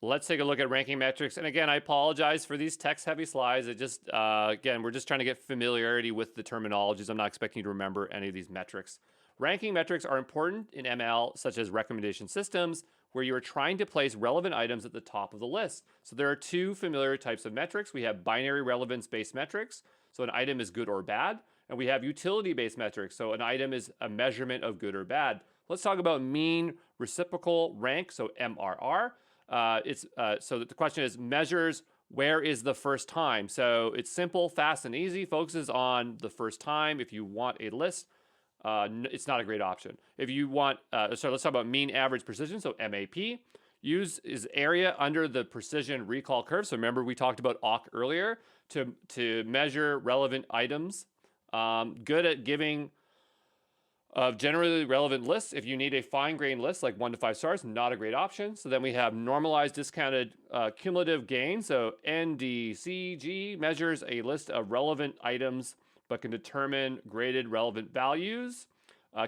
let's take a look at ranking metrics. And again, I apologize for these text-heavy slides. It just, again, we're just trying to get familiarity with the terminologies. I'm not expecting you to remember any of these metrics. Ranking metrics are important in ML, such as recommendation systems, where you are trying to place relevant items at the top of the list. So there are two familiar types of metrics. We have binary relevance-based metrics, so an item is good or bad, and we have utility-based metrics, so an item is a measurement of good or bad. Let's talk about mean reciprocal rank, so MRR. So the question is measures where is the first time. So it's simple, fast, and easy. Focuses on the first time. If you want a list, it's not a great option. If you want, let's talk about mean average precision, so MAP. Use is area under the precision recall curve. So remember we talked about awk earlier to measure relevant items. Good at giving generally relevant lists. If you need a fine-grained list like 1 to 5 stars, not a great option. So then we have normalized discounted cumulative gain. So NDCG measures a list of relevant items but can determine graded relevant values,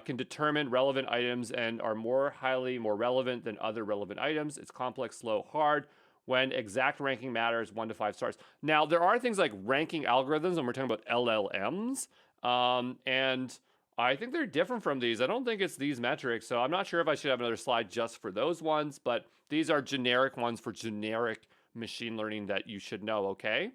can determine relevant items and are more relevant than other relevant items. It's complex, slow, hard. When exact ranking matters, 1 to 5 stars. Now, there are things like ranking algorithms, and we're talking about LLMs, and I think they're different from these. I don't think it's these metrics, so I'm not sure if I should have another slide just for those ones, but these are generic ones for generic machine learning that you should know, okay?